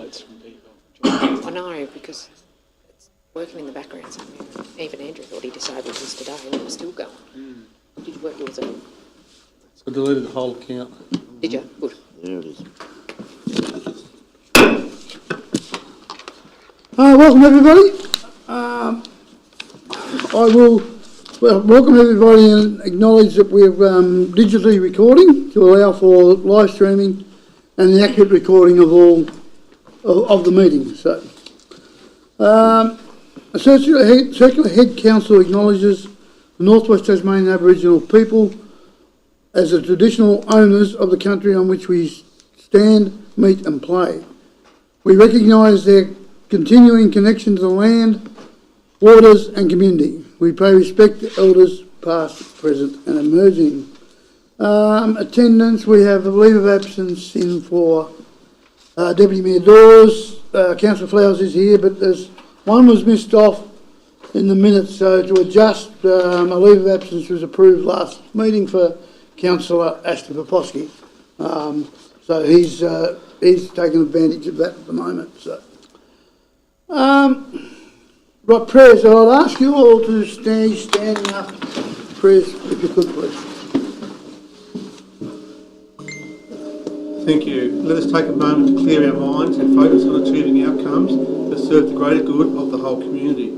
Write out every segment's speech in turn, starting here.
votes from people. I know, because it's working in the background somewhere. Even Andrew thought he disabled his today and it was still going. Did you work yours out? I deleted the whole account. Did you? Good. There it is. Welcome everybody. I will welcome everybody and acknowledge that we're digitally recording to allow for live streaming and the accurate recording of all of the meeting. So, a Circular Head Council acknowledges the Northwest Tasmanian Aboriginal people as the traditional owners of the country on which we stand, meet and play. We recognise their continuing connection to the land, waters and community. We pay respect to elders past, present and emerging. Attendance, we have a leave of absence in for Deputy Mayor Dawes. Councillor Flowers is here, but one was missed off in the minutes, so to adjust, a leave of absence was approved last meeting for Councillor Ashley Poposky. So he's taken advantage of that at the moment. So, right, prayers. So I'll ask you all to standing up, prayers, if you could, please. Thank you. Let us take a moment to clear our minds and focus on achieving outcomes that serve the greater good of the whole community.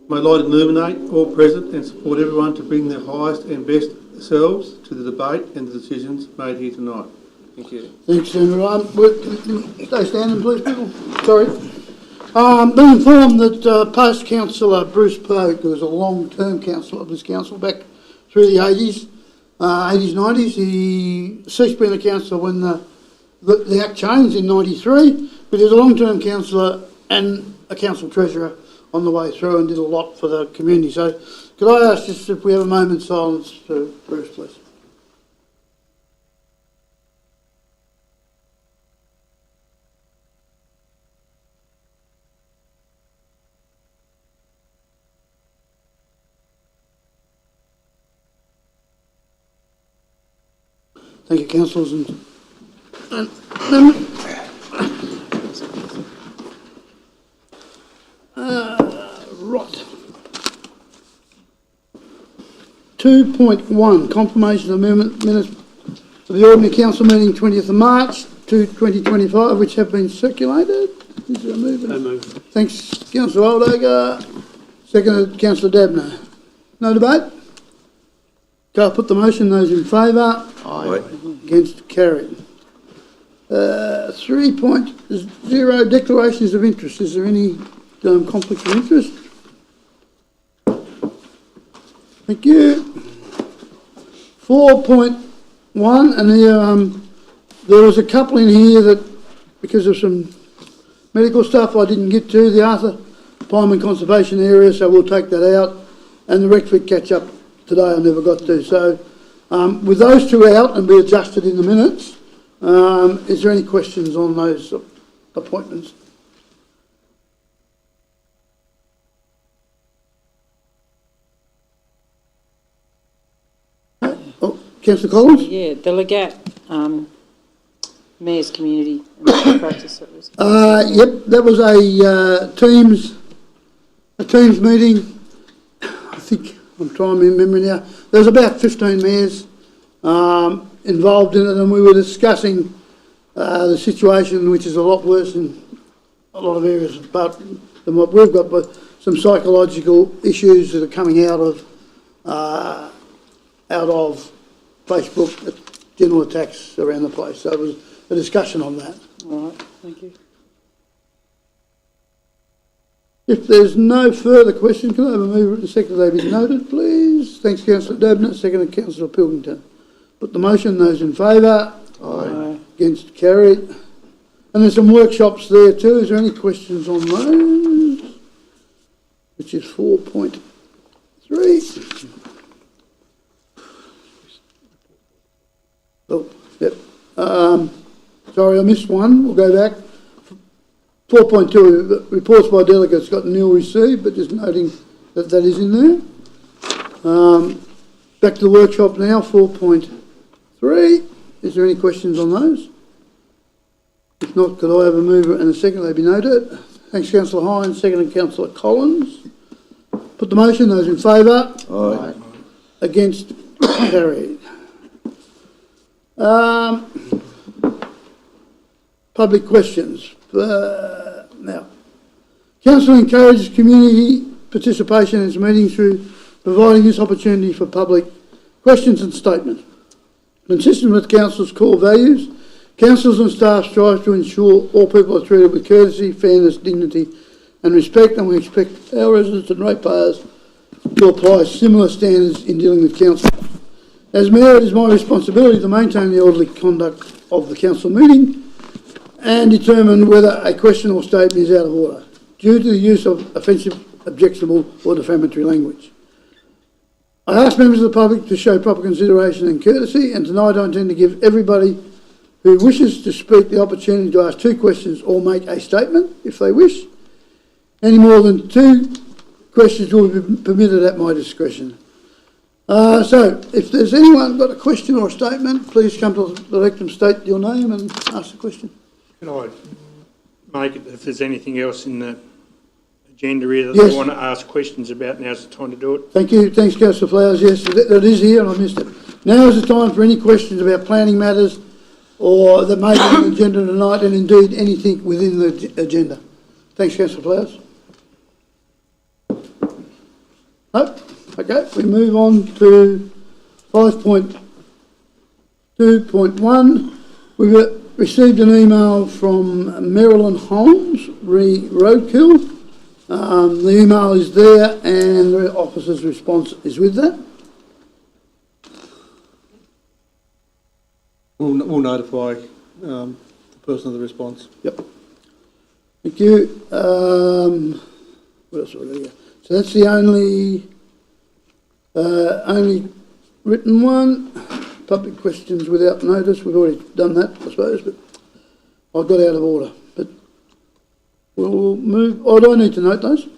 May Light illuminate all present and support everyone to bring their highest and best selves to the debate and the decisions made here tonight. Thank you. Thanks, Senator. Stay standing, please, people. Sorry. Been informed that past councillor Bruce Pogue, who was a long-term councillor of this council back through the 80s, 90s, he ceased being a councillor when the Act changed in 93, but he was a long-term councillor and a council treasurer on the way through and did a lot for the community. So could I ask just if we have a moment's silence for Bruce, please? Thank you, councillors and right. 2.1, confirmation of minutes of the ordinary council meeting 20th of March 2025, which have been circulated. Is there a movement? No move. Thanks, Councillor Oldacre. Seconded, Councillor Dabner. No debate? Okay, I'll put the motion. Those in favour? Aye. Against, carried. 3.0, declarations of interest. Is there any conflict of interest? Thank you. 4.1, and there was a couple in here that, because of some medical stuff I didn't get to, the Arthur Pyman Conservation Area, so we'll take that out, and the Rexford catch-up today I never got to. So with those two out and be adjusted in the minutes, is there any questions on those appointments? Oh, Councillor Collins? Yeah, the Legat Mayor's Community and Practice Service. Yep, that was a Teams meeting. I think, I'm trying to remember now, there was about 15 mayors involved in it, and we were discussing the situation, which is a lot worse in a lot of areas than what we've got, but some psychological issues that are coming out of Facebook, general attacks around the place. So it was a discussion on that. All right, thank you. If there's no further questions, can I have a mover and second they be noted, please? Thanks, Councillor Dabnett. Second, Councillor Pilkington. Put the motion. Those in favour? Aye. Against, carried. And there's some workshops there too. Is there any questions on those? Which is 4.3. Oh, yep. Sorry, I missed one. We'll go back. 4.2, reports by delegates got nil received, but just noting that that is in there. Back to the workshop now, 4.3. Is there any questions on those? If not, could I have a mover and a second? They be noted. Thanks, Councillor Hines. Seconded Councillor Collins. Put the motion. Those in favour? Aye. Against? Carried. Public questions. Now, Council encourages community participation in its meetings through providing this opportunity for public questions and statements. Consistent with Council's core values, councillors and staff strive to ensure all people are treated with courtesy, fairness, dignity and respect, and we expect our residents and ratepayers to apply similar standards in dealing with council. As Mayor, it is my responsibility to maintain the orderly conduct of the council meeting and determine whether a question or statement is out of order due to the use of offensive, objectionable or defamatory language. I ask members of the public to show proper consideration and courtesy, and tonight I intend to give everybody who wishes to speak the opportunity to ask 2 questions or make a statement if they wish. Any more than 2 questions will be permitted at my discretion. So, if there's anyone got a question or a statement, please come to the lectern, state your name and ask the question. Can I make it, if there's anything else in the agenda here that Yes. I want to ask questions about, now's the time to do it. Thank you. Thanks, Councillor Flowers. Yes, that is here and I missed it. Now is the time for any questions about planning matters or that may be on the agenda tonight, and indeed anything within the agenda. Thanks, Councillor Flowers. No? Okay, we move on to 5.2.1. We've received an email from Marilyn Holmes, re Roadkill. The email is there and the officer's response is with that. We'll notify the person of the response. Yep. Thank you. What else have we got here? So that's the only written one. Public questions without notice. We've already done that, I suppose, but I got out of order. But we'll move. Oh, do I need to note those?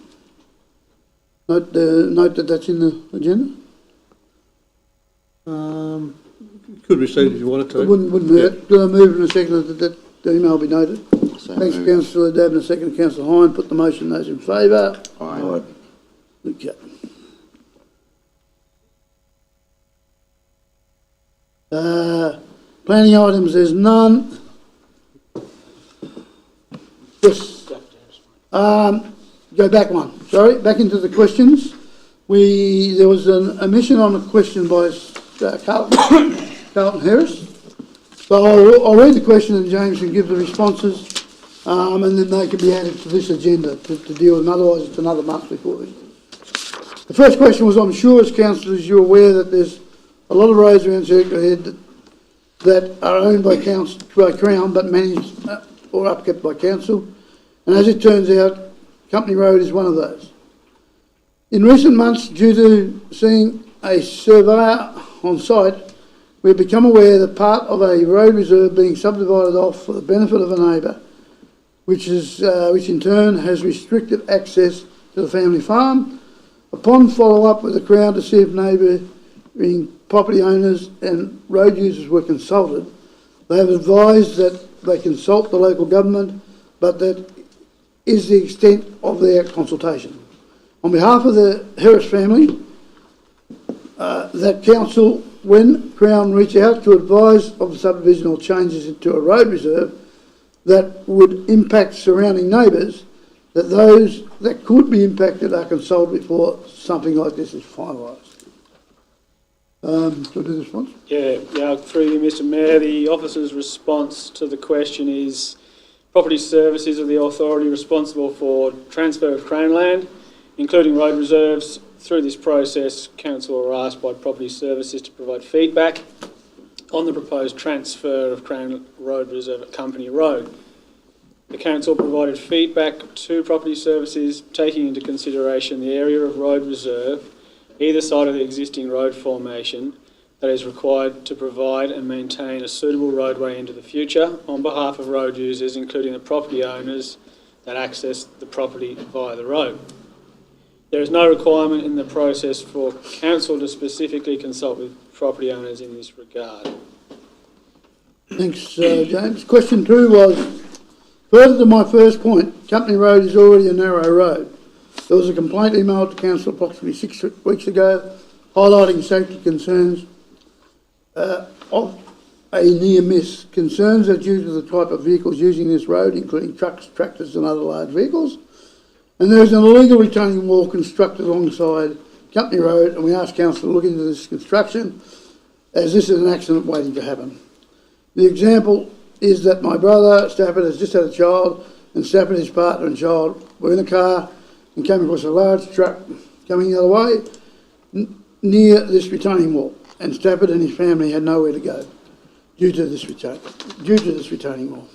Note that that's in the agenda. Could receive if you wanted to. It wouldn't hurt. Do I move in a second that the email be noted? So Thanks, moved. Councillor Dabney. Second, Councillor Hine. Put the motion. Those in favour? Aye. Okay. Planning items, there's none. Yes. Go back one. Sorry, back into the questions. There was an omission on a question by Carlton Harris. So I'll read the question and James can give the responses, and then they can be added to this agenda to deal with them. Otherwise, it's another month before we. The first question was, I'm sure as councillors you're aware that there's a lot of roads around Circular Head that are owned by Crown but managed or upkept by council. And as it turns out, Company Road is one of those. In recent months, due to seeing a surveyor on site, we've become aware that part of a road reserve being subdivided off for the benefit of a neighbour, which in turn has restricted access to the family farm. Upon follow-up with the Crown to see if neighbouring property owners and road users were consulted, they have advised that they consult the local government, but that is the extent of their consultation. On behalf of the Harris family, that council, when Crown reach out to advise of the subdivision or changes into a road reserve that would impact surrounding neighbours, that those that could be impacted are consulted before something like this is finalised. Do I do the response? Yeah, through you, Mr Mayor, the officer's response to the question is Property Services are the authority responsible for transfer of Crown land, including road reserves. Through this process, council are asked by Property Services to provide feedback on the proposed transfer of Crown Road Reserve at Company Road. The council provided feedback to Property Services, taking into consideration the area of road reserve either side of the existing road formation that is required to provide and maintain a suitable roadway into the future on behalf of road users, including the property owners that access the property via the road. There is no requirement in the process for council to specifically consult with property owners in this regard. Thanks, James. Question 2 was, Further to my first point, Company Road is already a narrow road. There was a complaint emailed to council approximately 6 weeks ago highlighting safety concerns of a near miss. Concerns are due to the type of vehicles using this road, including trucks, tractors and other large vehicles. And there is an illegal retaining wall constructed alongside Company Road, and we ask council to look into this construction as this is an accident waiting to happen. The example is that my brother, Stafford, has just had a child, and Stafford, his partner and child were in a car and came across a large truck coming the other way near this retaining wall, and Stafford and his family had nowhere to go due to this retaining wall.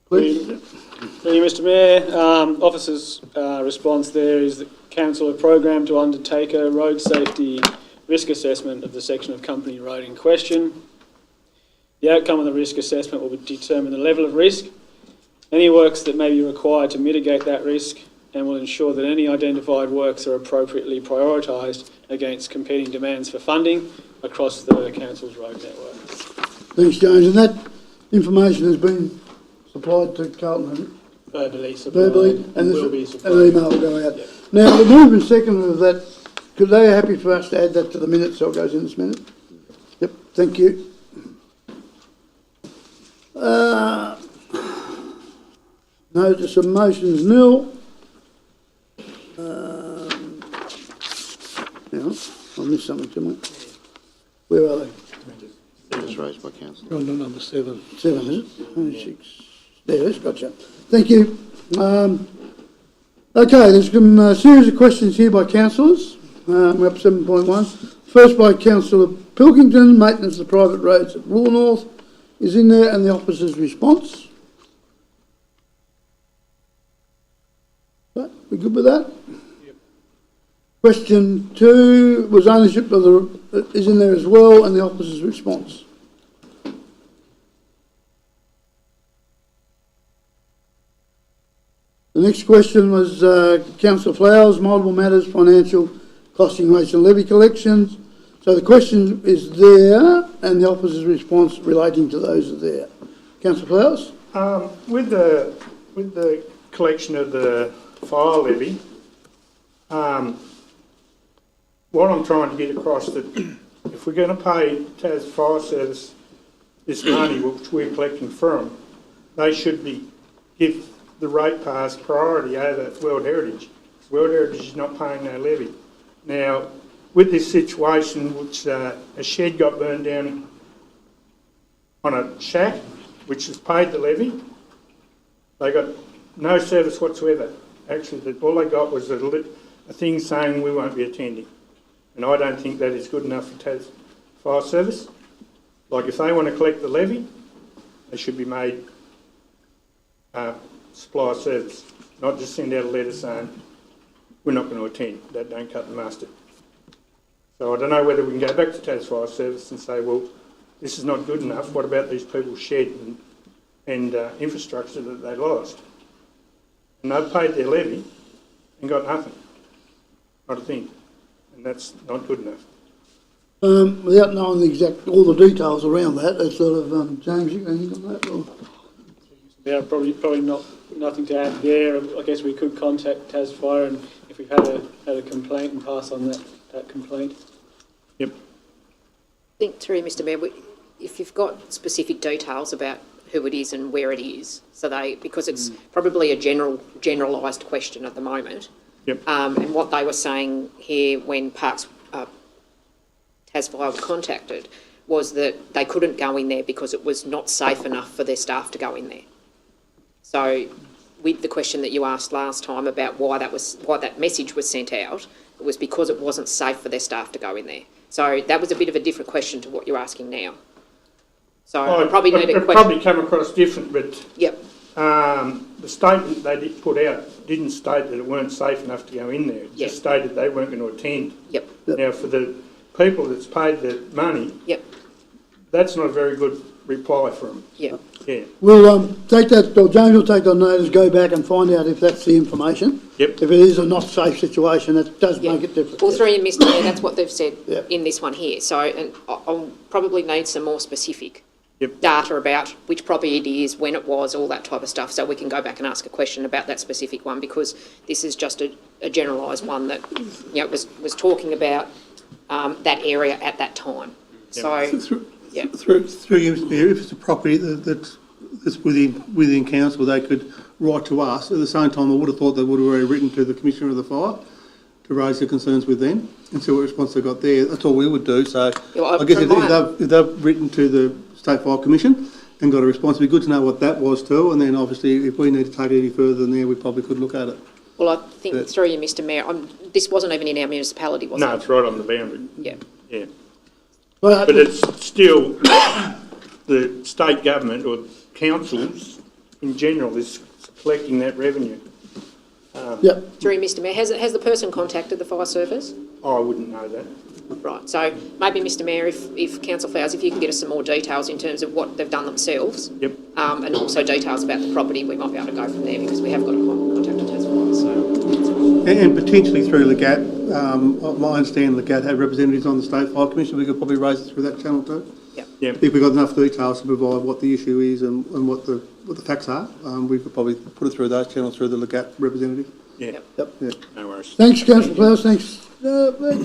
Please. Thank you, Mr Mayor. Officer's response there is that council have programmed to undertake a road safety risk assessment of the section of Company Road in question. The outcome of the risk assessment will determine the level of risk, any works that may be required to mitigate that risk, and will ensure that any identified works are appropriately prioritised against competing demands for funding across the council's road network. Thanks, James. And that information has been supplied to Carlton, hasn't it? Verbally supplied. Verbally, and will an be supplied. email will go out. Yeah. Now, the move and second of that, could they are happy for us to add that to the minutes so it goes in this minute? Yep, thank you. Notice of motions nil. Hang on, I missed something, didn't I? Where are they? Just raised by council. Oh, no, number 7. 7, is it? 26. There it is, gotcha. Thank you. Okay, there's some series of questions here by councillors. We're up 7.1. First by Councillor Pilkington, maintenance of private roads at Wool North is in there, and the officer's response. Right, we good with that? Yep. Question 2 was ownership of the is in there as well, and the officer's response. The next question was Councillor Flowers, multiple matters, financial, costing rates and levy collections. So the question is there, and the officer's response relating to those are there. Councillor Flowers? With the collection of the fire levy, what I'm trying to get across that if we're going to pay Tas Fire Service this money which we're collecting from, they should give the ratepayers priority over World Heritage. World Heritage is not paying their levy. Now, with this situation, which a shed got burned down on a shack, which has paid the levy, they got no service whatsoever. Actually, all they got was a thing saying we won't be attending. And I don't think that is good enough for Tas Fire Service. Like, if they want to collect the levy, they should be made supply service, not just send out a letter saying we're not going to attend. That don't cut the mustard. So I don't know whether we can go back to Tas Fire Service and say, well, this is not good enough. What about these people's shed and infrastructure that they lost? And they've paid their levy and got nothing, not a thing, and that's not good enough. Without knowing all the details around that, that's sort of James, you got anything on that? Or? Yeah, probably nothing to add there. I guess we could contact Tas Fire, and if we've had a complaint, and pass on that complaint. Yep. I think through Mr Mayor, if you've got specific details about who it is and where it is, because it's probably a generalised question at the moment. Yep. And what they were saying here when Tas Fire were contacted was that they couldn't go in there because it was not safe enough for their staff to go in there. So, with the question that you asked last time about why that message was sent out, it was because it wasn't safe for their staff to go in there. So that was a bit of a different question to what you're asking now. So I probably need a question. It probably came across different, but Yep. The statement they did put out didn't state that it weren't safe enough to go in there. It just stated they weren't going to attend. Yep. Now, for the people that's paid the money, Yep. that's not a very good reply from them. Yep. Yeah. We'll take that, or James will take on notice, go back and find out if that's the information. Yep. If it is a not safe situation, that does make it different. Well, through you, Mr Mayor, that's what they've said Yep. in this one here. So, and I'll probably need some more specific Yep. data about which property it is, when it was, all that type of stuff, so we can go back and ask a question about that specific one, because this is just a generalised one that, you know, was talking about that area at that time. So, yeah. Through you, Mr Mayor, if it's a property that's within council, they could write to us. At the same time, I would have thought they would have already written to the Commissioner of the Fire to raise their concerns with them and see what response they got there. That's all we would do. So Yeah, well, I guess if from they've written to the State Fire Commission and got a response, it'd be good to know what that was too. And then obviously, if we need to take it any further than there, we probably could look at it. Well, I think, through you, Mr Mayor, this wasn't even in our municipality, was it? No, it's right on the boundary. Yeah. Yeah. But But it's still, the state government or councils in general is collecting that revenue. yeah, Through you, Mr Mayor, has the person contacted the fire service? I wouldn't know that. Right, so maybe, Mr Mayor, if Councillor Flowers, if you can get us some more details in terms of what they've done themselves. Yep. And also details about the property, we might be able to go from there, because we have got a contact with Tasmania, so. And potentially through Legat, my understanding Legat have representatives on the State Fire Commission. We could probably raise it through that channel too. Yep. If we've got enough details to provide what the issue is and what the facts are, we could probably put it through those channels through the Legat representative. Yeah. yep. No worries. Thanks, Councillor Flowers, thanks.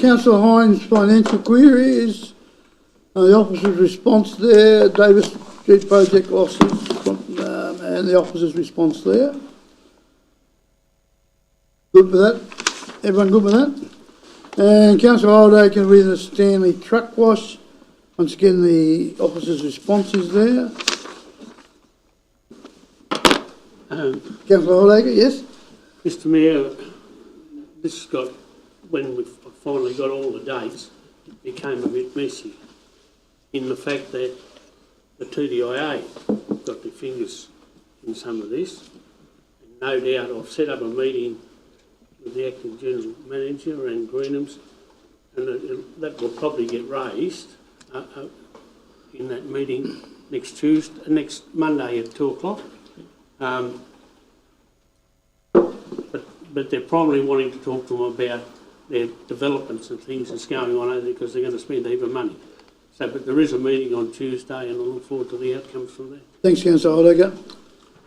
Councillor Hines' financial query is the officer's response there, Davis Street project losses, and the officer's response there. Good with that? Everyone good with that? And Councillor Holdaker with the Stanley truck wash. Once again, the officer's response is there. Councillor Holdaker, yes? Mr Mayor, this got, when we finally got all the dates, it became a bit messy in the fact that the TDIA got their fingers in some of this. And no doubt I've set up a meeting with the acting general manager and Greenhams, and that will probably get raised in that meeting next Monday at 2 o'clock. But they're probably wanting to talk to them about their developments and things that's going on over there, because they're going to spend a heap of money. So, but there is a meeting on Tuesday, and I look forward to the outcomes from there. Thanks, Councillor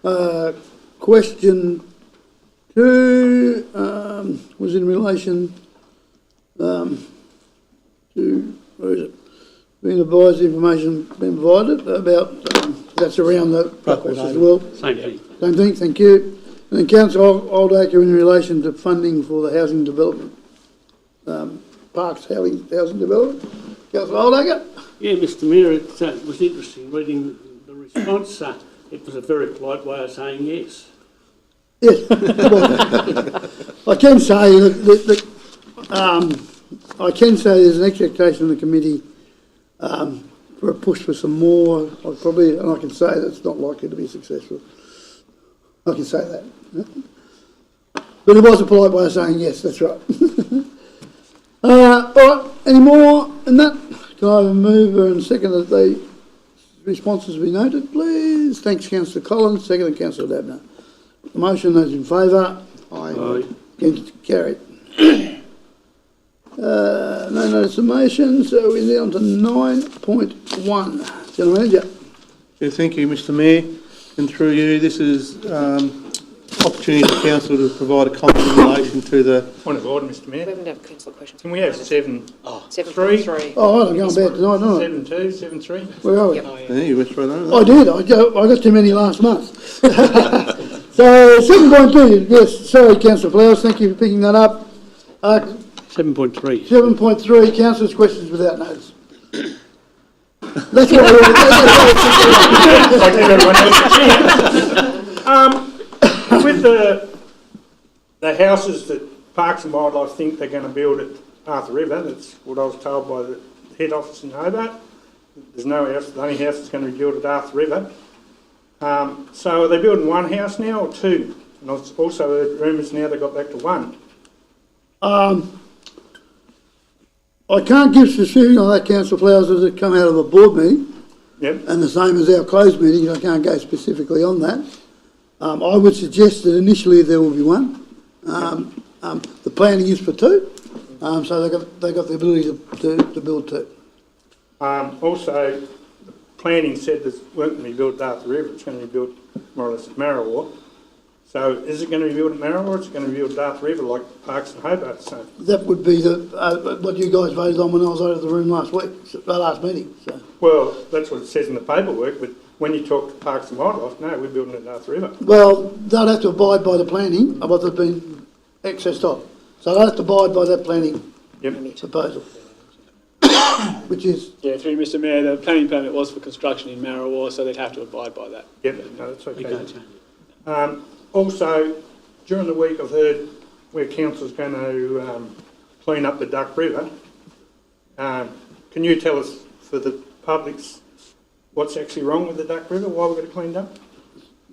Holdaker. Question 2 was in relation to, where is it? Being advised, information been provided about, that's around the course as well. Same thing. Same thing, thank you. And then Councillor Holdaker in relation to funding for the housing development, Parks housing development. Councillor Holdaker? Yeah, Mr Mayor, it was interesting reading the response. It was a very polite way of saying yes. Yes. I can say that I can say there's an expectation of the committee for a push for some more. And I can say that's not likely to be successful. I can say that. But it was a polite way of saying yes, that's right. All right, any more in that? Can I have a mover and second that the responses be noted, please? Thanks, Councillor Collins. Second, Councillor Dabner. The motion, those in favour? Aye. Against, carried. No notice of motion, so we're down to 9.1. General Manager. Yeah, thank you, Mr Mayor. And through you, this is opportunity for council to provide a comment in relation to the... Point of order, Mr We Mayor. haven't had councillor questions. Can we have 7-3? 7.3. Oh, I'm going back tonight, aren't I? 7-2, 7-3? Where are we? Yeah, you went straight over that. I did. I got too many last month. So 7.2. Yes. Sorry, Councillor Flowers. Thank you for picking that up. 7.3. 7.3. Councillors' questions without notice. That's what I give everyone else a chance. With the houses that Parks and Wildlife think they're going to build at Arthur River, that's what I was told by the head office in Hobart. There's no house, the only house that's going to be built at Arthur River. So are they building one house now or two? And I've also heard rumours now they got back to one. I can't give specific on that, Councillor Flowers, as it come out of a board meeting. Yep. And the same as our closed meeting, I can't go specifically on that. I would suggest that initially there will be one. The planning is for two, so they got the ability to build two. Also, the planning said this weren't going to be built at Dartha River, it's going to be built more or less at Marrawar. So is it going to be built at Marrawar or is it going to be built at Dartha River like Parks and Hobart are saying? That would be what you guys voted on when I was out of the room last week, last meeting, so. Well, that's what it says in the paperwork, but when you talk to Parks and Wildlife, no, we're building it at Dartha River. Well, they'll have to abide by the planning of what they've been accessed of. So they'll have to abide by that planning proposal, which is, Yeah, through Mr Mayor, the planning permit was for construction in Marrawar, so they'd have to abide by that. Yep, no, that's We okay. can't change it. Also, during the week I've heard where council's going to clean up the Duck River. Can you tell us for the publics what's actually wrong with the Duck River, why we've got it cleaned up?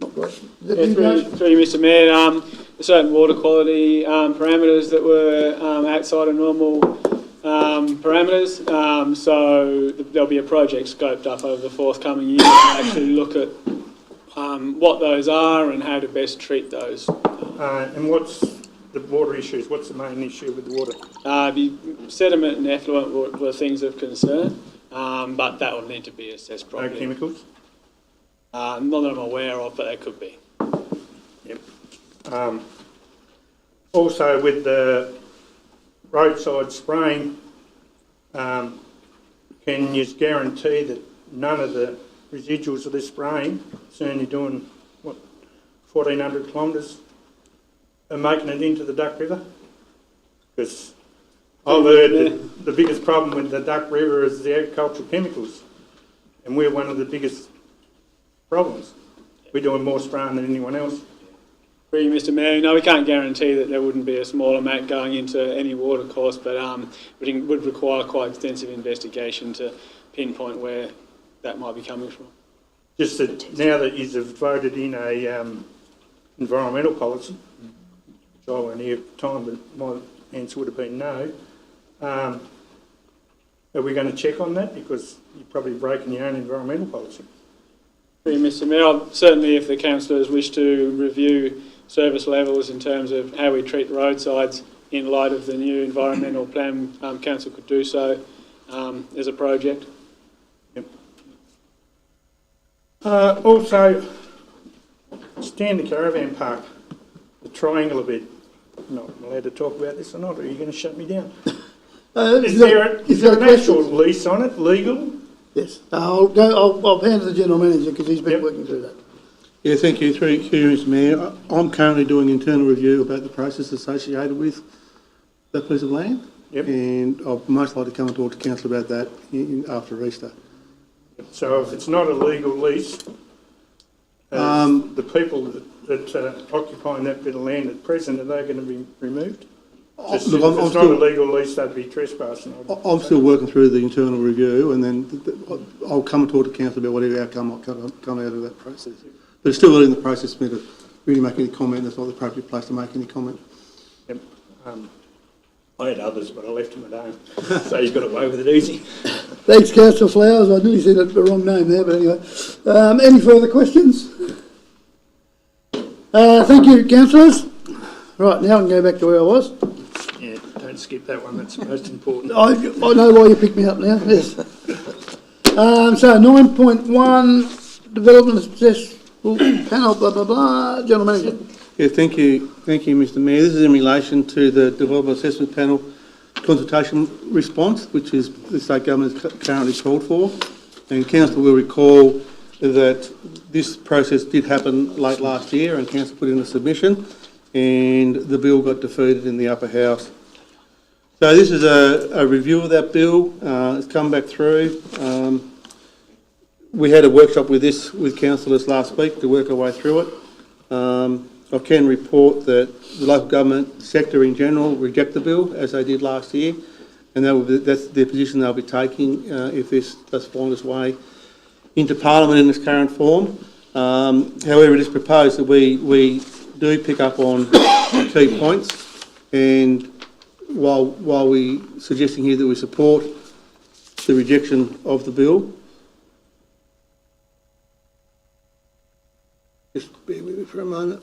not great. Yeah, through you, Mr Mayor, there's certain water quality parameters that were outside of normal parameters, so there'll be a project scoped up over the forthcoming year to actually look at what those are and how to best treat those. And what's the water issues? What's the main issue with the water? Sediment and effluent were things of concern, but that will need to be assessed No properly. chemicals? Not that I'm aware of, but there could be. Yep. Also with the roadside spraying, can you guarantee that none of the residuals of this spraying, soon you're doing, 1,400 kilometres, are making it into the Duck River? Because I've heard that the biggest problem with the Duck River is the agricultural chemicals, and we're one of the biggest problems. We're doing more spraying than anyone else. Through you, Mr Mayor, no, we can't guarantee that there wouldn't be a small amount going into any water course, but it would require quite extensive investigation to pinpoint where that might be coming from. Just that now that you've voted in a environmental policy, which I weren't here at the time, but my answer would have been no, are we going to check on that? Because you're probably breaking your own environmental policy. Through you, Mr Mayor, certainly if the councillors wish to review service levels in terms of how we treat roadsides in light of the new environmental plan, council could do so as a project. Yep. Also, Stanley Caravan Park, the triangle a bit. I'm not allowed to talk about this or not, or are you going to shut me down? Is there an actual lease on it, legal? Yes, I'll hand to the General Manager because he's been working through that. Yeah, thank you. Through you, Mr Mayor. I'm currently doing internal review about the process associated with that piece of land. Yep. And I'll most likely come and talk to council about that after Easter. So if it's not a legal lease, the people that are occupying that bit of land at present, are they going to be removed? Just Look, if it's not a legal lease, they'd be trespassing. I'm still working through the internal review, and then I'll come and talk to council about whatever outcome might come out of that process. But it's still early in the process for me to really make any comment. That's not the appropriate place to make any comment. Yep. I had others, but I left them at home. So you got away with it easy. Thanks, Councillor Flowers. I nearly said the wrong name there, but anyway. Any further questions? Thank you, councillors. Right, now I can go back to where I was. Yeah, don't skip that one. That's most important. I know why you picked me up now, yes. So 9.1, development successful panel, blah, blah, blah. General Manager. Yeah, thank you, Mr Mayor. This is in relation to the Development Assessment Panel consultation response, which is the state government is currently called for. And council will recall that this process did happen late last year, and council put in a submission, and the bill got defeated in the upper house. So this is a review of that bill. It's come back through. We had a workshop with councillors last week to work our way through it. I can report that the local government sector in general reject the bill, as they did last year, and that's their position they'll be taking if this does find its way into Parliament in its current form. However, it is proposed that we do pick up on key points, and while we suggesting here that we support the rejection of the bill, just bear with me for a moment.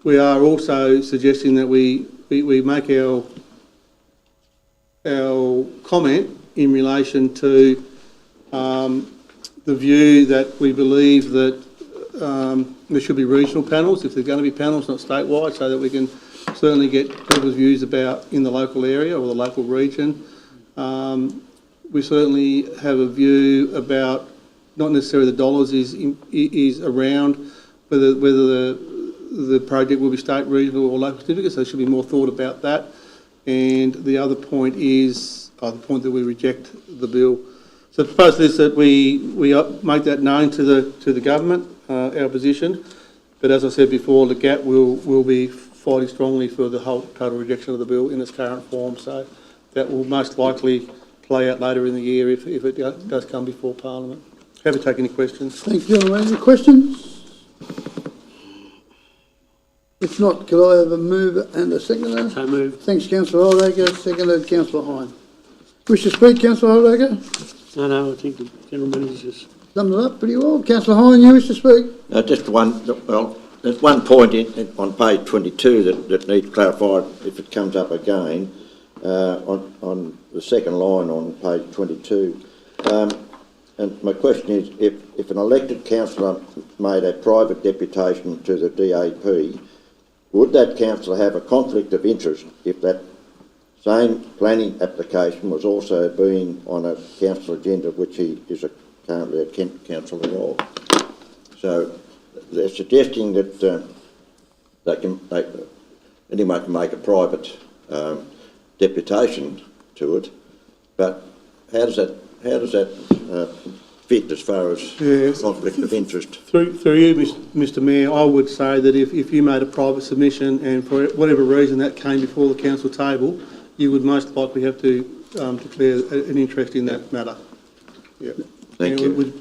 We are also suggesting that we make our comment in relation to the view that we believe that there should be regional panels, if there's going to be panels, not statewide, so that we can certainly get people's views about in the local area or the local region. We certainly have a view about not necessarily the dollars is around whether the project will be state, regional or local certificates, so there should be more thought about that. And the other point is the point that we reject the bill. So the proposal is that we make that known to the government, our position. But as I said before, the GAP will be fighting strongly for the whole total rejection of the bill in its current form. So that will most likely play out later in the year if it does come before Parliament. Happy to take any questions. Thank you. Any questions? If not, could I have a mover and a seconder? So moved. Thanks, Councillor Holdaker. Seconded, Councillor Hine. Wish to speak, Councillor Holdaker? No, I think the gentleman has just... Summed it up pretty well. Councillor Hine, you wish to speak? Just one, well, there's one point on page 22 that needs clarified if it comes up again, on the second line on page 22. And my question is, if an elected councillor made a private deputation to the DAP, would that councillor have a conflict of interest if that same planning application was also being on a council agenda, which he is currently a Kent councillor of? So they're suggesting that anyone can make a private deputation to it, but how does that fit as far as conflict of interest? Through you, Mr Mayor, I would say that if you made a private submission and for whatever reason that came before the council table, you would most likely have to declare an interest in that matter. Yep. Thank you.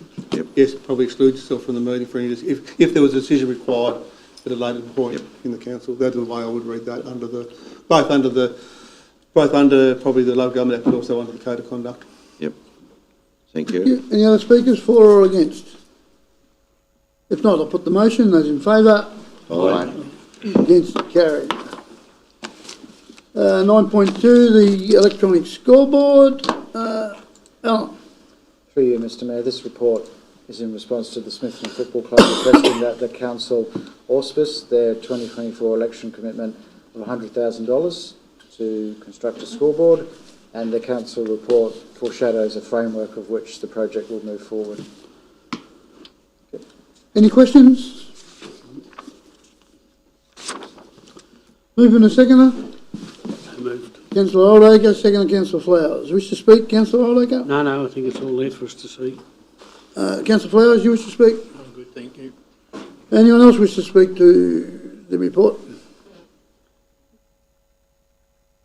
Yes, probably exclude yourself from the meeting for any, if there was a decision required at a later point in the council. That's the way I would read that, both under probably the local government act, but also under the code of conduct. Yep. Thank you. Any other speakers, for or against? If not, I'll put the motion. Those in favour? Aye. Against, carried. 9.2, the electronic scoreboard. Alan. Through you, Mr Mayor, this report is in response to the Smithton Football Club requesting that the council auspice their 2024 election commitment of $100,000 to construct a scoreboard, and the council report foreshadows a framework of which the project will move forward. Any questions? Moving to seconder. So moved. Councillor Holdaker, second Councillor Flowers. Wish to speak, Councillor Holdaker? No, I think it's all there for us to see. Councillor Flowers, you wish to speak? I'm good, thank you. Anyone else wish to speak to the report?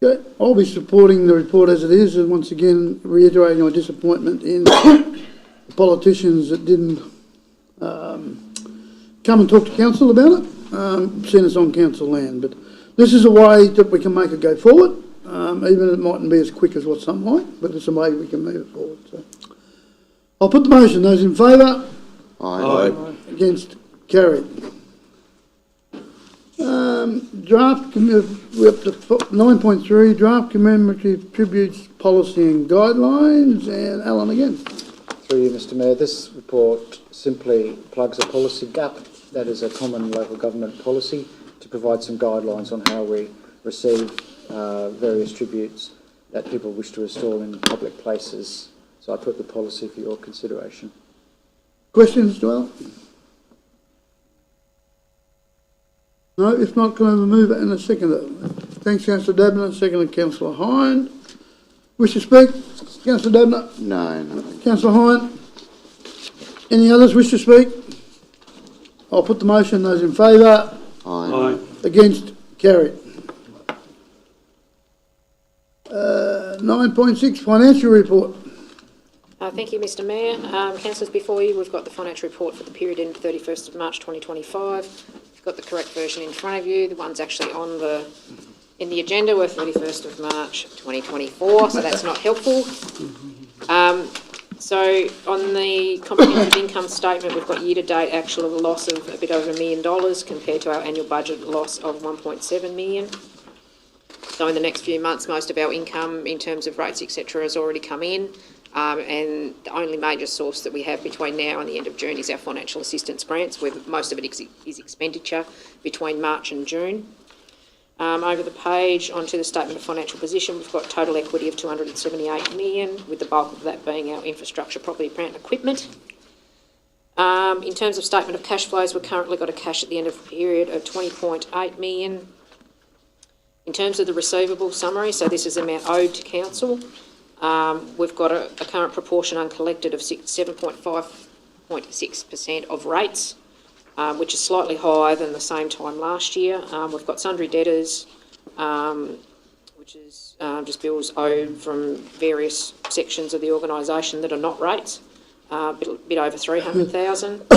Okay, I'll be supporting the report as it is, and once again reiterating our disappointment in the politicians that didn't come and talk to council about it, send us on council land. But this is a way that we can make it go forward. Even it mightn't be as quick as what some like, but it's a way we can move it forward. So I'll put the motion. Those in favour? Aye. Against, carried. Draft, we're up to 9.3, draft commemorative tributes, policy and guidelines, and Alan again. Through you, Mr Mayor, this report simply plugs a policy gap that is a common local government policy to provide some guidelines on how we receive various tributes that people wish to restore in public places. So I put the policy for your consideration. Questions, Joel? No, if not, can I have a mover and a seconder? Thanks, Councillor Dabner. Second, Councillor Hine. Wish to speak? Councillor Dabner? No, nothing. Councillor Hine? Any others wish to speak? I'll put the motion. Those in favour? Aye. Against? Carried. 9.6, financial report. Thank you, Mr Mayor. Councillors, before you, we've got the financial report for the period ending 31st of March 2025. You've got the correct version in front of you. The one's actually in the agenda were 31st of March 2024, so that's not helpful. So on the comprehensive income statement, we've got year-to-date actual loss of a bit over $1 million compared to our annual budget loss of $1.7 million. So in the next few months, most of our income in terms of rates, etc., has already come in. And the only major source that we have between now and the end of June is our financial assistance grants, where most of it is expenditure between March and June. Over the page, onto the statement of financial position, we've got total equity of 278 million, with the bulk of that being our infrastructure, property, plant and equipment. In terms of statement of cash flows, we've currently got a cash at the end of the period of 20.8 million. In terms of the receivable summary, so this is the amount owed to council. We've got a current proportion uncollected of 7.6% of rates, which is slightly higher than the same time last year. We've got sundry debtors, which is just bills owed from various sections of the organisation that are not rates, a bit over 300,000.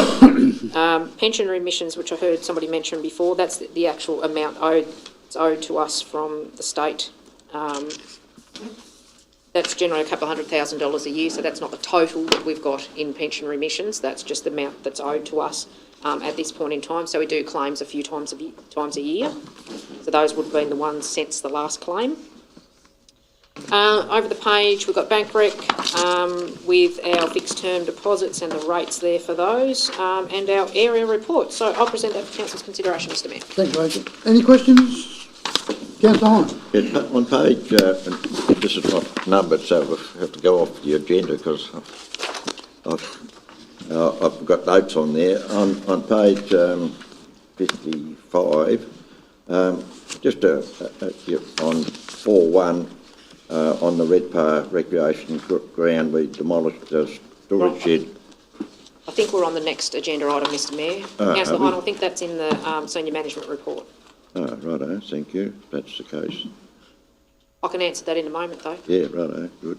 Pension remissions, which I heard somebody mention before, that's the actual amount owed. It's owed to us from the state. That's generally a couple of $100,000 a year, so that's not the total that we've got in pension remissions. That's just the amount that's owed to us at this point in time. So we do claims a few times a year. So those would have been the ones since the last claim. Over the page, we've got bank rec with our fixed term deposits and the rates there for those, and our area report. So I'll present that for Council's consideration, Mr Mayor. Thank you, Rachel. Any questions? Councillor Hines. Yeah, on page, and this is not numbered, so I have to go off the agenda because I've got notes on there. On page 55, just on 4.1, on the Redcar Recreation Ground, we demolished the storage shed. I think we're on the next agenda item, Mr Mayor. Councillor Hine, I think that's in the senior management report. Oh, righto, thank you, if that's the case. I can answer that in a moment, though. Yeah, righto, good.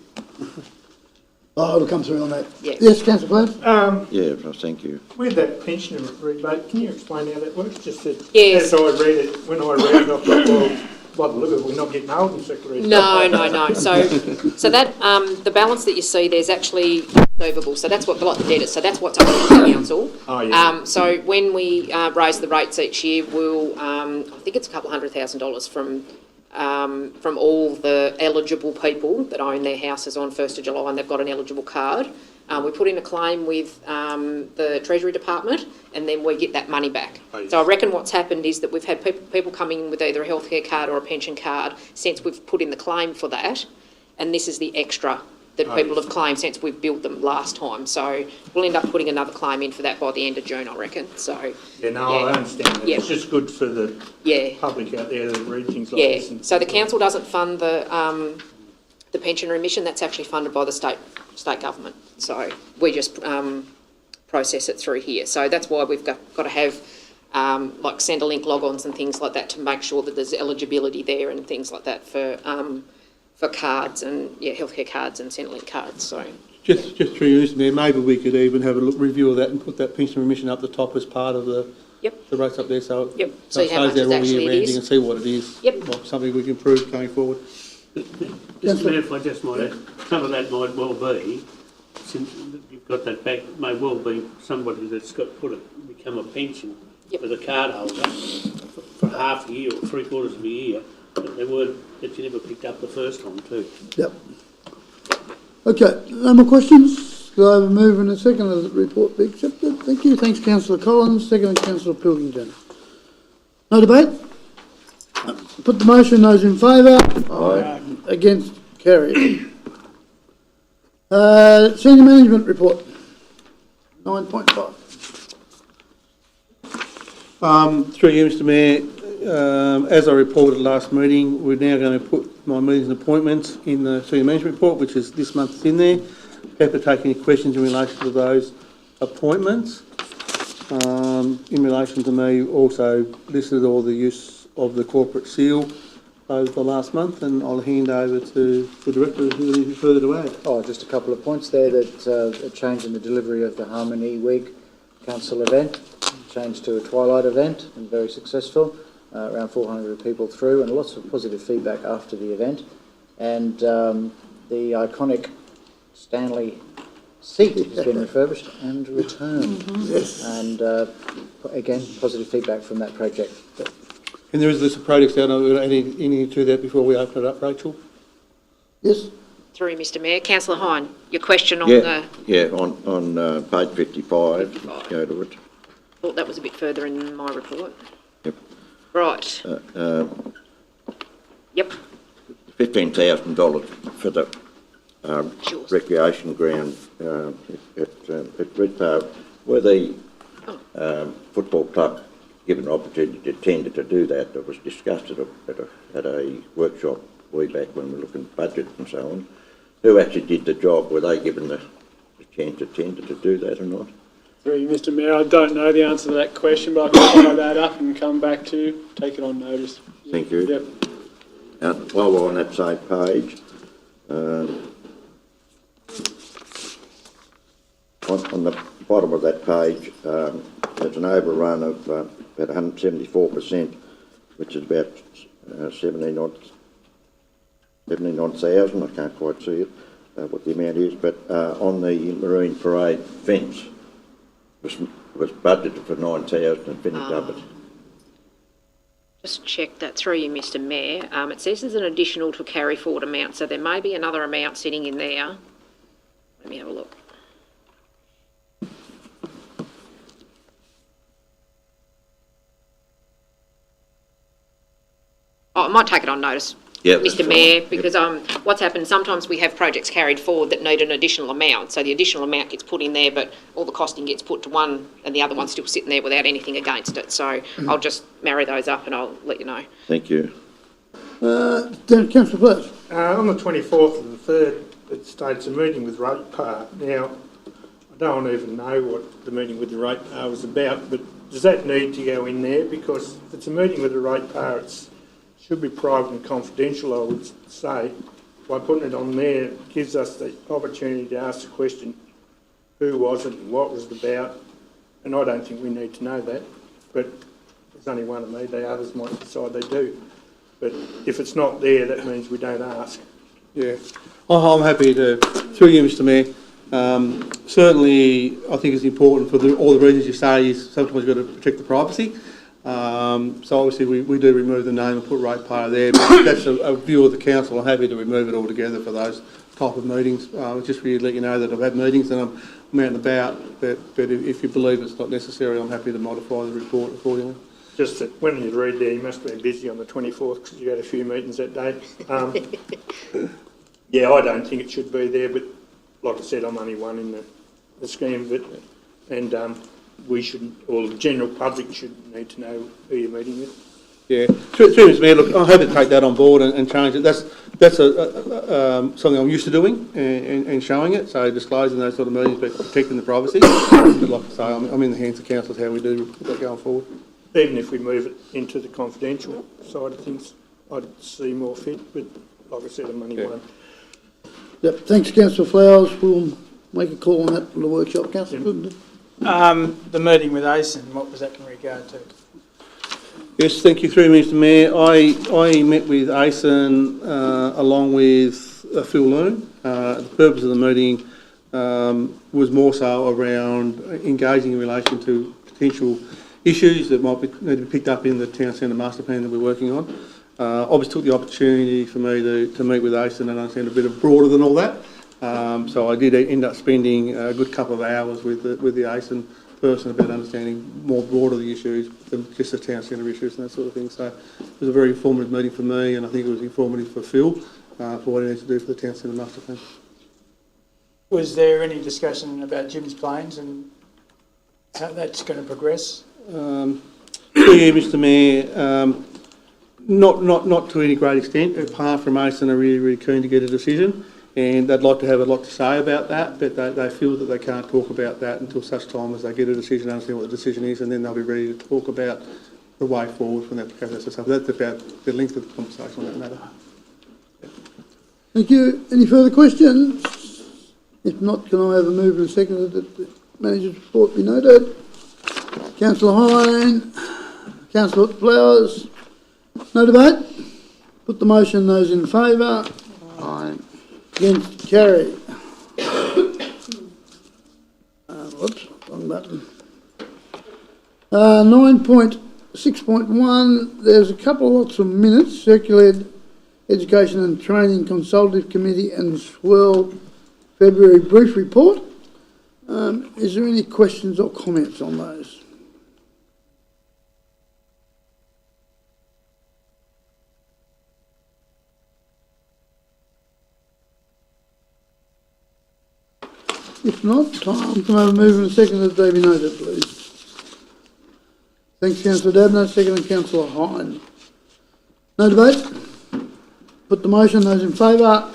Oh, it'll come through on that. Yeah. Yes, Councillor Cloud? Yeah, thank you. With that pension rebate, can you explain how that works? Just that, Yes. as I read it, when I read it, I thought, well, by the look of it, we're not getting old in secretary. No. So that the balance that you see there's actually receivable. So that's what like the debtors. So that's what's owed to the council. Oh, yeah. So when we raise the rates each year, we'll I think it's a couple of $100,000 from all the eligible people that own their houses on 1st of July and they've got an eligible card. We put in a claim with the Treasury Department and then we get that money back. Right. So I reckon what's happened is that we've had people coming in with either a healthcare card or a pension card since we've put in the claim for that, and this is the extra that people have claimed since we've billed them last time. So we'll end up putting another claim in for that by the end of June, I reckon. So I understand that. Yeah. It's just good for the public out there that read things like this. Yeah, so the council doesn't fund the pension remission, that's actually funded by the state government. So we just process it through here. So that's why we've got to have like Centrelink logons and things like that to make sure that there's eligibility there and things like that for cards and healthcare cards and Centrelink cards. So Just through you, Mr Mayor, maybe we could even have a review of that and put that pension remission up the top as part of the rates up there, so Yep. so it See how much stays there all actually year it round. is. You can see what it is. Yep. Like something we can improve going forward. Mr Mayor, if I just might add, some of that might well be, since you've got that back, it may well be somebody that's become a pension for the card holder for half a year or 3/4 of a year, that you never picked up the first time too. Yep. Okay, no more questions? Do I have a move and a second of the report be accepted? Thank you. Thanks, Councillor Collins. Second, Councillor Pilkington. No debate? Put the motion, those in favour? Aye. Against? Carried. Senior management report, 9.5. Through you, Mr Mayor, as I reported last meeting, we're now going to put my meetings and appointments in the senior management report, which is this month in there. Happy to take any questions in relation to those appointments. In relation to me, also listed all the use of the corporate seal over the last month, and I'll hand over to the Director if there's anything further to add. Oh, just a couple of points there, that a change in the delivery of the Harmony Week Council event, changed to a twilight event, and very successful. Around 400 people through, and lots of positive feedback after the event. And the iconic Stanley seat has been refurbished and returned. Yes. And again, positive feedback from that project. And there is a list of projects down there. Anything to that before we open it up, Rachel? Yes. Through you, Mr Mayor. Councillor Hine, your question on Yeah, the... yeah, on page 55, go to it. Thought that was a bit further in my report. Yep. Right. Yep. $15,000 for the Sure. recreation ground at Redpath. Were the football club given an opportunity to tender to do that? That was discussed at a workshop way back when we were looking at budget and so on. Who actually did the job? Were they given the chance to tender to do that or not? Through you, Mr Mayor, I don't know the answer to that question, but I can follow that up and come back to you, take it on notice. Thank you. Yep. While we're on that same page, on the bottom of that page, there's an overrun of about 174%, which is about 17 odd thousand. I can't quite see it, what the amount is, but on the Marine Parade fence was budgeted for 9,000 and finished up at... Just check that through you, Mr Mayor. It says there's an additional to carry forward amount, so there may be another amount sitting in there. Let me have a look. Oh, I might take it on notice, Yeah, Mr that's Mayor, fine. because what's happened, sometimes we have projects carried forward that need an additional amount, so the additional amount gets put in there, but all the costing gets put to one and the other one's still sitting there without anything against it. So I'll just marry those up and I'll let you know. Thank you. Then Councillor Platt. On the 24th of the 3rd, it states a meeting with Ratepath. Now, I don't even know what the meeting with the Ratepath was about, but does that need to go in there? Because if it's a meeting with the Ratepath, it should be private and confidential, I would say. By putting it on there, it gives us the opportunity to ask the question, who was it and what was it about? And I don't think we need to know that, but there's only one of me, the others might decide they do. But if it's not there, that means we don't ask. Yeah, I'm happy to, through you, Mr Mayor. Certainly, I think it's important for all the reasons you say. Is sometimes you've got to protect the privacy. So obviously we do remove the name and put Ratepath there. But that's a view of the council. I'm happy to remove it altogether for those type of meetings. Just really let you know that I've had meetings and I'm out and about. But if you believe it's not necessary, I'm happy to modify the report accordingly. Just that when you read there, you must have been busy on the 24th because you had a few meetings that day. Yeah, I don't think it should be there, but like I said, I'm only one in the scheme of it, and we shouldn't, or the general public should need to know who you're meeting with. Yeah, through Mr Mayor, look, I'm happy to take that on board and change it. That's something I'm used to doing and showing it, so disclosing those sort of meetings, but protecting the privacy. But like I say, I'm in the hands of council how we do that going forward. Even if we move it into the confidential side of things, I'd see more fit, but like I said, I'm only one. Yep, thanks Councillor Flowers. We'll make a call on that for the workshop. Councillor Goodman. The meeting with ASIN, what was that in regard to? Yes, thank you through Mr Mayor. I met with ASIN along with Phil Loon. The purpose of the meeting was more so around engaging in relation to potential issues that might need to be picked up in the town centre master plan that we're working on. Obviously took the opportunity for me to meet with ASIN and understand a bit broader than all that. So I did end up spending a good couple of hours with the ASIN person about understanding more broader the issues than just the town centre issues and that sort of thing. So it was a very informative meeting for me, and I think it was informative for Phil for what he needs to do for the town centre master plan. Was there any discussion about Jim's Plains and how that's going to progress? Yeah, Mr Mayor, not to any great extent. Apart from ASIN are really keen to get a decision, and they'd like to have a lot to say about that, but they feel that they can't talk about that until such time as they get a decision, understand what the decision is, and then they'll be ready to talk about the way forward from the application. So that's about the length of the conversation on that matter. Thank you. Any further questions? If not, can I have a move and a second that the manager's report be noted? Councillor Hine, Councillor Flowers, no debate. Put the motion, those in favour. Aye. Against, carried. Whoops, wrong button. 9.6.1, there's a couple of lots of minutes circulated Education and Training Consultative Committee and Swirl February brief report. Is there any questions or comments on those? If not, time to have a move and a second that they be noted, please. Thanks, Councillor Dabney. Second, Councillor Hine. No debate? Put the motion. Those in favour?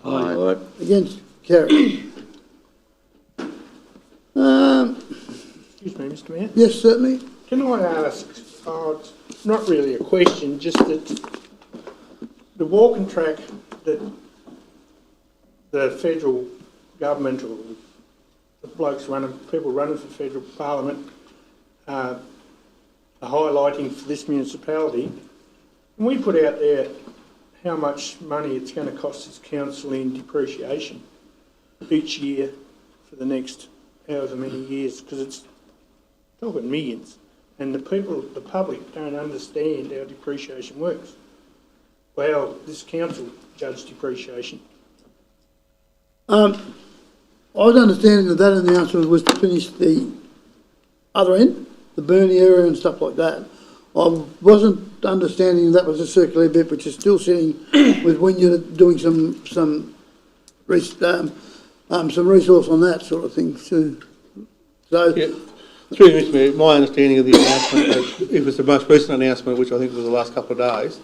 Aye. Against? Carried. Excuse me, Mr Mayor. Yes, certainly. Can I ask, it's not really a question, just that the walking track that the federal government or the people running for federal parliament are highlighting for this municipality, can we put out there how much money it's going to cost this council in depreciation each year for the next however many years? Because it's talking millions, and the public don't understand how depreciation works. Well, this council judged depreciation. I was understanding that and the answer was to finish the other end, the Burnie area and stuff like that. I wasn't understanding that was a circular bit which is still sitting with when you're doing some resource on that sort of thing too. So, Yeah. Through you, Mr Mayor, my understanding of the announcement, it was the most recent announcement, which I think was the last couple of days,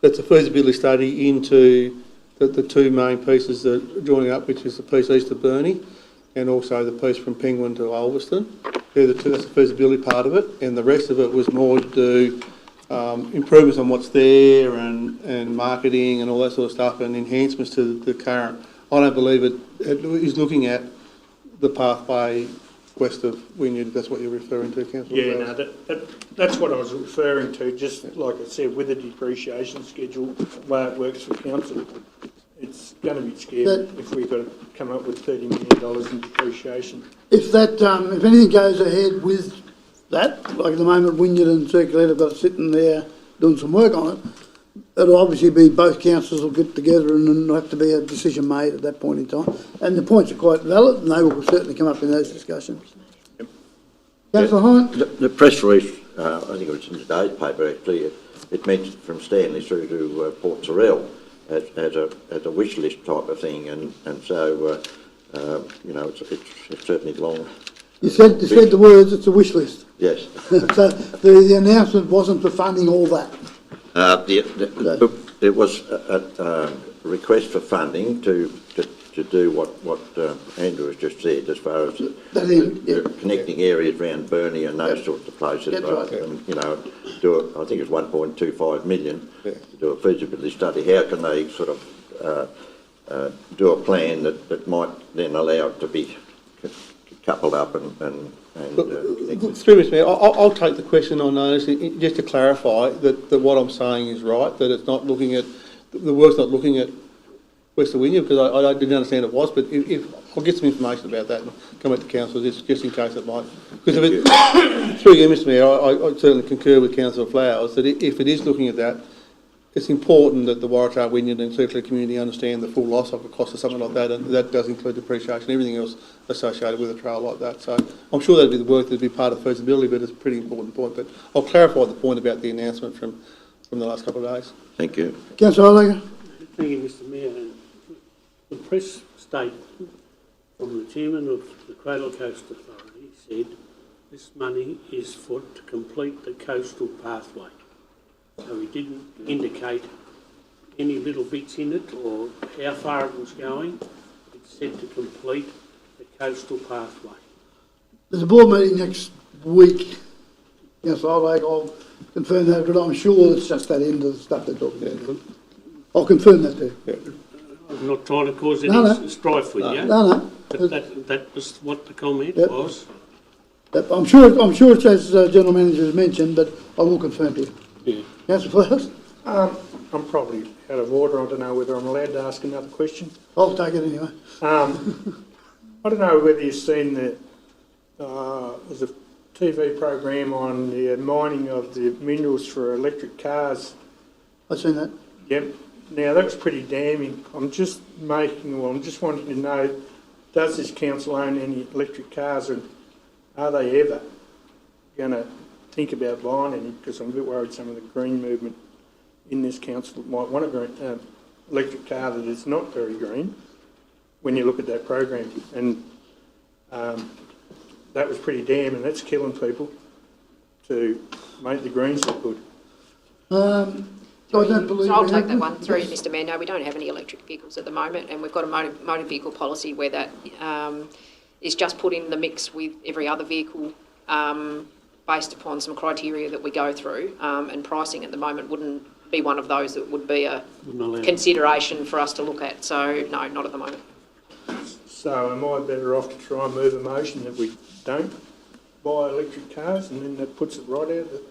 that's a feasibility study into the two main pieces that are joining up, which is the piece east of Burnie and also the piece from Penguin to Ulverston. They're the two, that's the feasibility part of it, and the rest of it was more to do improvements on what's there and marketing and all that sort of stuff and enhancements to the current. I don't believe it is looking at the pathway west of Wynyard. That's what you're referring to, Councillor? Yeah, no, that's what I was referring to, just like I said, with the depreciation schedule, the way it works for council. It's going to be scary if we've got to come up with $30 million in depreciation. if anything goes ahead with that, like at the moment Wynyard and Circular have got sitting there doing some work on it, it'll obviously be both councils will get together and then there'll have to be a decision made at that point in time. And the points are quite valid and they will certainly come up in those discussions. Yep. Councillor Hine? The press release, I think it was in today's paper actually, it mentioned from Stanley through to Port Sorell as a wish list type of thing, and so you know it's certainly long. You said the words. It's a wish list. Yes. So the announcement wasn't for funding all that. It was a request for funding to do what Andrew has just said as far as the connecting areas around Burnie and those sorts of places. That's right. And, you know, I think it's 1.25 million to do a feasibility study. How can they sort of do a plan that might then allow it to be coupled up and Through Mr Mayor, I'll take the question on notice just to clarify that what I'm saying is right, that it's not looking at, the work's not looking at west of Wynyard, because I didn't understand it was, but if I'll get some information about that and come back to council just in case it might. Because if it, through you, Mr Mayor, I certainly concur with Councillor Flowers that if it is looking at that, it's important that the Waratah, Wynyard and Circular community understand the full loss of the cost of something like that, and that does include depreciation and everything else associated with a trail like that. So I'm sure that'd be the work that'd be part of feasibility, but it's a pretty important point. But I'll clarify the point about the announcement from the last couple of days. Thank you. Councillor O'Leary? Thank you, Mr Mayor. The press statement from the chairman of the Cradle Coast Authority said this money is to complete the coastal pathway. So he didn't indicate any little bits in it or how far it was going. It said to complete the coastal pathway. There's a board meeting next week. Councillor O'Leary, I'll confirm that, but I'm sure it's just that end of the stuff they're talking about. I'll confirm that too. I'm not trying to cause any strife with you. No. But that was what the comment was. I'm sure it's as General Manager has mentioned, but I will confirm to you. Yeah. Councillor Flowers? I'm probably out of order. I don't know whether I'm allowed to ask another question. I'll take it anyway. I don't know whether you've seen there's a TV program on the mining of the minerals for electric cars. I've seen that. Yep. Now, that was pretty damning. I'm just wanting to know, does this council own any electric cars, and are they ever going to think about buying any? Because I'm a bit worried some of the green movement in this council might want a electric car that is not very green when you look at that program. And that was pretty damning. That's killing people to make the Greens look good. I don't believe So I'll we take have that one. one through, Mr Mayor. No, we don't have any electric vehicles at the moment, and we've got a motor vehicle policy where that is just put in the mix with every other vehicle based upon some criteria that we go through, and pricing at the moment wouldn't be one of those that would be a consideration for us to look at. So, no, not at the moment. So am I better off to try and move a motion that we don't buy electric cars, and then that puts it right out that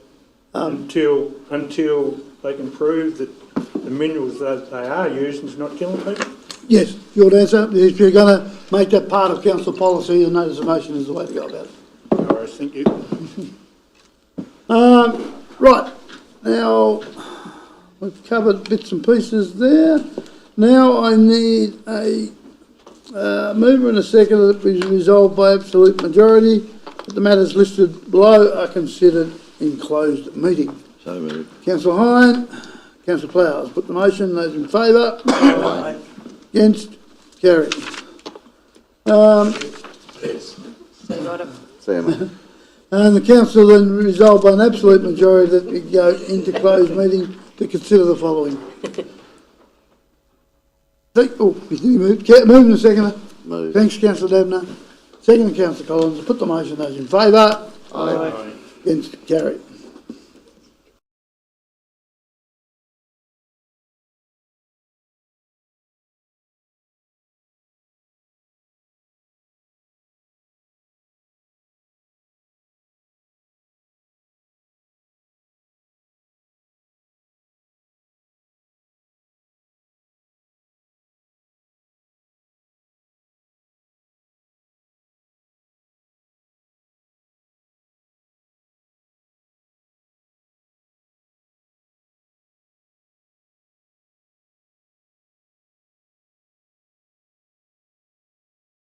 until they can prove that the minerals that they are using is not killing people? Yes, your answer, if you're going to make that part of council policy, a notice of motion is the way to go about it. All right, thank you. Right, now, we've covered bits and pieces there. Now I need a mover and a second that be resolved by absolute majority that the matters listed below are considered in closed meeting. So moved. Councillor Hine, Councillor Flowers, put the motion, those in favour? Aye. Against? Carried. Sam. And the council then resolved by an absolute majority that we go into closed meeting to consider the following. Moving a seconder. Moved. Thanks, Councillor Dabner. Second, Councillor Collins. Put the motion, those in favour? Aye. Against? Carried.